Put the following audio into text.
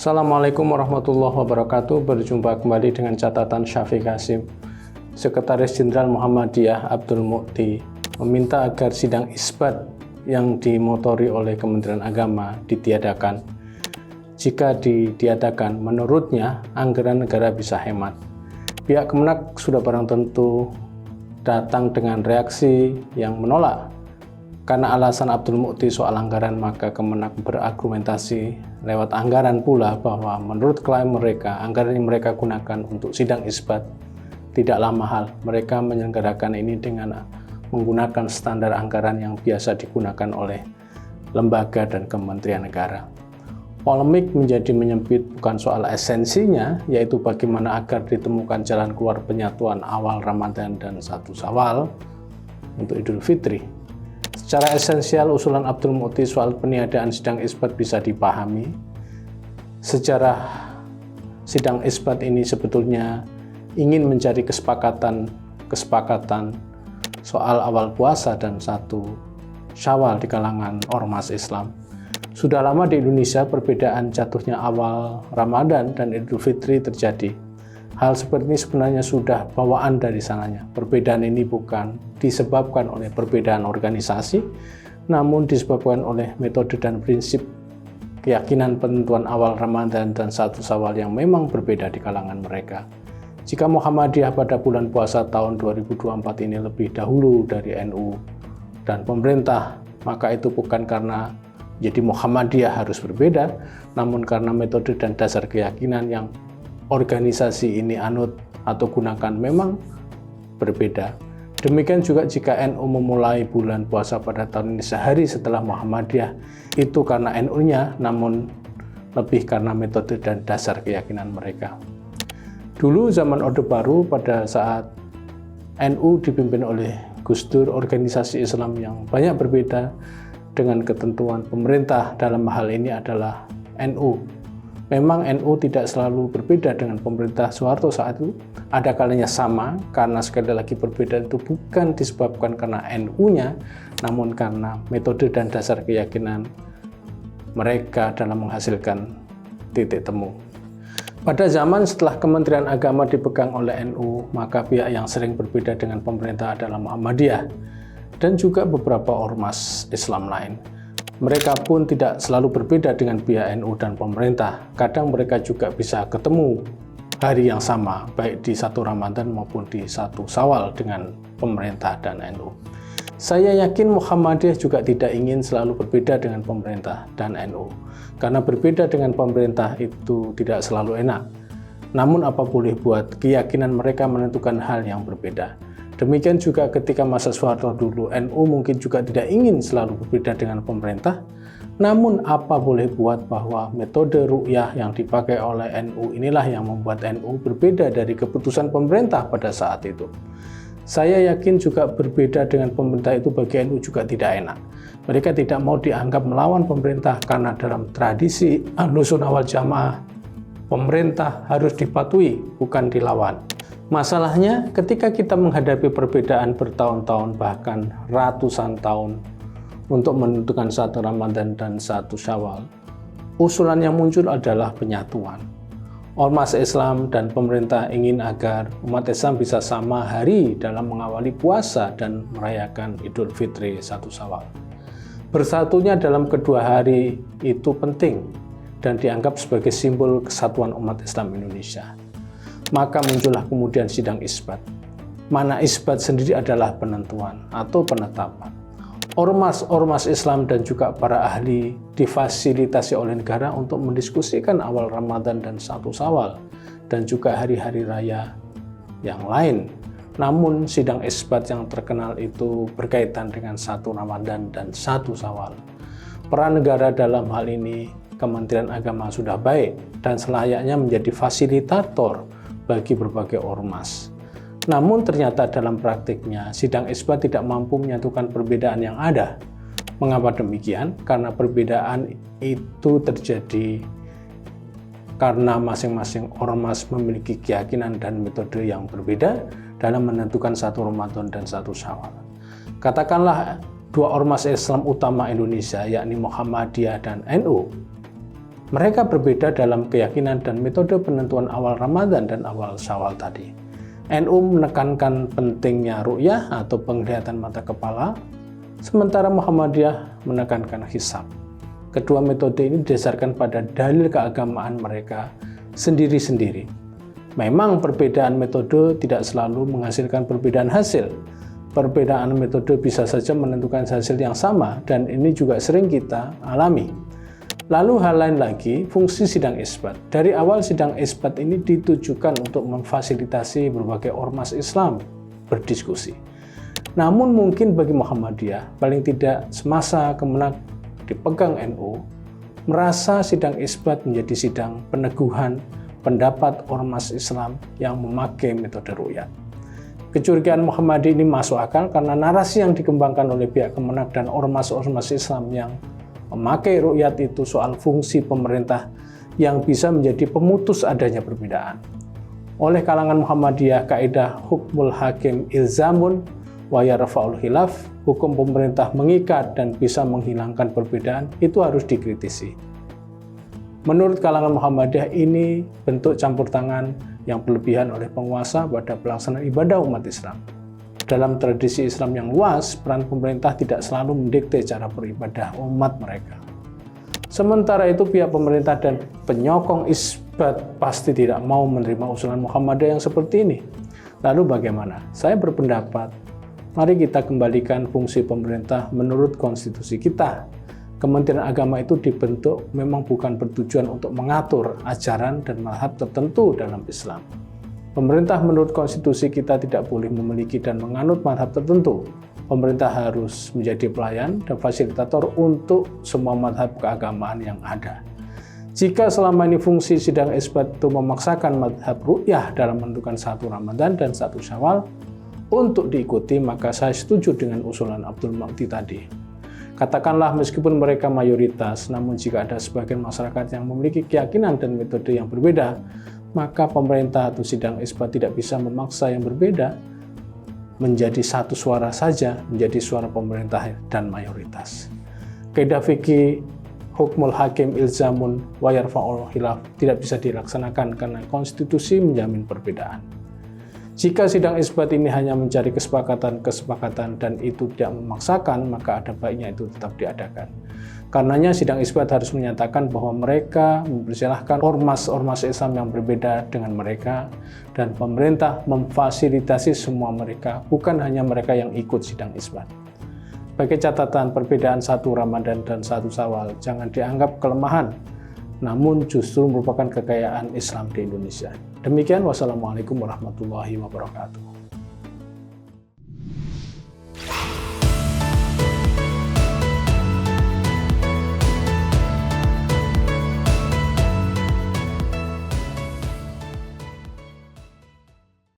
Assalamualaikum warahmatullahi wabarakatuh. Berjumpa kembali dengan catatan Syafiq Hasyim. Sekretaris Jenderal Muhammadiyah Abdul Mu'ti meminta agar sidang isbat yang dimotori oleh Kementerian Agama ditiadakan. Jika ditiadakan, menurutnya anggaran negara bisa hemat. Pihak Kemenak sudah barang tentu datang dengan reaksi yang menolak. Karena alasan Abdul Mu'ti soal anggaran, maka Kemenak berargumentasi lewat anggaran pula bahwa menurut klaim mereka, anggaran yang mereka gunakan untuk sidang isbat tidaklah mahal. Mereka menyelenggarakan ini dengan menggunakan standar anggaran yang biasa digunakan oleh lembaga dan kementerian negara. Polemik menjadi menyempit bukan soal esensinya, yaitu bagaimana agar ditemukan jalan keluar penyatuan awal Ramadan dan 1 Syawal untuk Idul Fitri. Secara esensial, usulan Abdul Mu'ti soal peniadaan sidang isbat bisa dipahami. Sejarah sidang isbat ini sebetulnya ingin mencari kesepakatan soal awal puasa dan 1 Syawal di kalangan ormas Islam. Sudah lama di Indonesia perbedaan jatuhnya awal Ramadan dan Idul Fitri terjadi. Hal seperti ini sebenarnya sudah bawaan dari sananya. Perbedaan ini bukan disebabkan oleh perbedaan organisasi, namun disebabkan oleh metode dan prinsip keyakinan penentuan awal Ramadan dan 1 Syawal yang memang berbeda di kalangan mereka. Jika Muhammadiyah pada bulan puasa tahun 2024 ini lebih dahulu dari NU dan pemerintah, maka itu bukan karena jadi Muhammadiyah harus berbeda, namun karena metode dan dasar keyakinan yang organisasi ini anut atau gunakan memang berbeda. Demikian juga jika NU memulai bulan puasa pada tahun ini sehari setelah Muhammadiyah, itu karena NU-nya, namun lebih karena metode dan dasar keyakinan mereka. Dulu zaman Orde Baru, pada saat NU dipimpin oleh Gus Dur, organisasi Islam yang banyak berbeda dengan ketentuan pemerintah dalam hal ini adalah NU. Memang NU tidak selalu berbeda dengan pemerintah Soeharto saat itu, ada kalanya sama, karena sekali lagi perbedaan itu bukan disebabkan karena NU-nya, namun karena metode dan dasar keyakinan mereka dalam menghasilkan titik temu. Pada zaman setelah Kementerian Agama dipegang oleh NU, maka pihak yang sering berbeda dengan pemerintah adalah Muhammadiyah dan juga beberapa ormas Islam lain. Mereka pun tidak selalu berbeda dengan pihak NU dan pemerintah. Kadang mereka juga bisa ketemu hari yang sama, baik di 1 Ramadan maupun di 1 Syawal dengan pemerintah dan NU. Saya yakin Muhammadiyah juga tidak ingin selalu berbeda dengan pemerintah dan NU. Karena berbeda dengan pemerintah itu tidak selalu enak. Namun apa boleh buat, keyakinan mereka menentukan hal yang berbeda. Demikian juga ketika masa Soeharto dulu, NU mungkin juga tidak ingin selalu berbeda dengan pemerintah. Namun apa boleh buat bahwa metode ru'yah yang dipakai oleh NU inilah yang membuat NU berbeda dari keputusan pemerintah pada saat itu. Saya yakin juga berbeda dengan pemerintah itu bagi NU juga tidak enak. Mereka tidak mau dianggap melawan pemerintah karena dalam tradisi Ahlussunnah wal Jamaah, pemerintah harus dipatuhi, bukan dilawan. Masalahnya ketika kita menghadapi perbedaan bertahun-tahun bahkan ratusan tahun untuk menentukan 1 Ramadan dan 1 Syawal, usulan yang muncul adalah penyatuan. Ormas Islam dan pemerintah ingin agar umat Islam bisa sama hari dalam mengawali puasa dan merayakan Idul Fitri 1 Syawal. Bersatunya dalam kedua hari itu penting dan dianggap sebagai simbol kesatuan umat Islam Indonesia. Maka muncullah kemudian sidang isbat. Mana isbat sendiri adalah penentuan atau penetapan. Ormas-ormas Islam dan juga para ahli difasilitasi oleh negara untuk mendiskusikan awal Ramadan dan 1 Syawal dan juga hari-hari raya yang lain. Namun sidang isbat yang terkenal itu berkaitan dengan 1 Ramadan dan 1 Syawal. Peran negara dalam hal ini, Kementerian Agama sudah baik dan selayaknya menjadi fasilitator bagi berbagai ormas. Namun ternyata dalam praktiknya sidang isbat tidak mampu menyatukan perbedaan yang ada. Mengapa demikian? Karena perbedaan itu terjadi karena masing-masing ormas memiliki keyakinan dan metode yang berbeda dalam menentukan 1 Ramadan dan 1 Syawal. Katakanlah 2 ormas Islam utama Indonesia, yakni Muhammadiyah dan NU, Mereka berbeda dalam keyakinan dan metode penentuan awal Ramadan dan awal Syawal tadi. NU menekankan pentingnya ru'yah atau penglihatan mata kepala, sementara Muhammadiyah menekankan hisab. Kedua metode ini didasarkan pada dalil keagamaan mereka sendiri-sendiri. Memang perbedaan metode tidak selalu menghasilkan perbedaan hasil. Perbedaan metode bisa saja menentukan hasil yang sama, dan ini juga sering kita alami. Lalu hal lain lagi, fungsi sidang isbat. Dari awal sidang isbat ini ditujukan untuk memfasilitasi berbagai ormas Islam berdiskusi. Namun mungkin bagi Muhammadiyah, paling tidak semasa Kemenak dipegang NU, merasa sidang isbat menjadi sidang peneguhan pendapat ormas Islam yang memakai metode ru'yat. Kecurigaan Muhammadiyah ini masuk akal karena narasi yang dikembangkan oleh pihak Kemenak dan ormas-ormas Islam yang memakai ru'yat itu soal fungsi pemerintah yang bisa menjadi pemutus adanya perbedaan. Oleh kalangan Muhammadiyah, kaidah hukmul hakim ilzamun wa yarfa'ul khilaf, hukum pemerintah mengikat dan bisa menghilangkan perbedaan, itu harus dikritisi. Menurut kalangan Muhammadiyah, ini bentuk campur tangan yang berlebihan oleh penguasa pada pelaksanaan ibadah umat Islam. Dalam tradisi Islam yang luas, peran pemerintah tidak selalu mendikte cara beribadah umat mereka. Sementara itu, pihak pemerintah dan penyokong isbat pasti tidak mau menerima usulan Muhammadiyah yang seperti ini. Lalu bagaimana? Saya berpendapat, mari kita kembalikan fungsi pemerintah menurut konstitusi kita. Kementerian Agama itu dibentuk memang bukan bertujuan untuk mengatur ajaran dan mazhab tertentu dalam Islam. Pemerintah menurut konstitusi kita tidak boleh memiliki dan menganut mazhab tertentu. Pemerintah harus menjadi pelayan dan fasilitator untuk semua mazhab keagamaan yang ada. Jika selama ini fungsi sidang isbat itu memaksakan mazhab ru'yah dalam menentukan 1 Ramadan dan 1 Syawal untuk diikuti, maka saya setuju dengan usulan Abdul Mu'ti tadi. Katakanlah meskipun mereka mayoritas, namun jika ada sebagian masyarakat yang memiliki keyakinan dan metode yang berbeda, maka pemerintah atau sidang isbat tidak bisa memaksa yang berbeda menjadi satu suara saja, menjadi suara pemerintah dan mayoritas. Kaidah fikih hukmul hakim ilzamun wa yarfa'ul khilaf tidak bisa dilaksanakan karena konstitusi menjamin perbedaan. Jika sidang isbat ini hanya mencari kesepakatan dan itu tidak memaksakan, maka ada baiknya itu tetap diadakan. Karenanya sidang isbat harus menyatakan bahwa mereka mempersilahkan ormas-ormas Islam yang berbeda dengan mereka, dan pemerintah memfasilitasi semua mereka, bukan hanya mereka yang ikut sidang isbat. Sebagai catatan, perbedaan 1 Ramadan dan 1 Syawal jangan dianggap kelemahan, namun justru merupakan kekayaan Islam di Indonesia. Demikian, wassalamualaikum warahmatullahi wabarakatuh.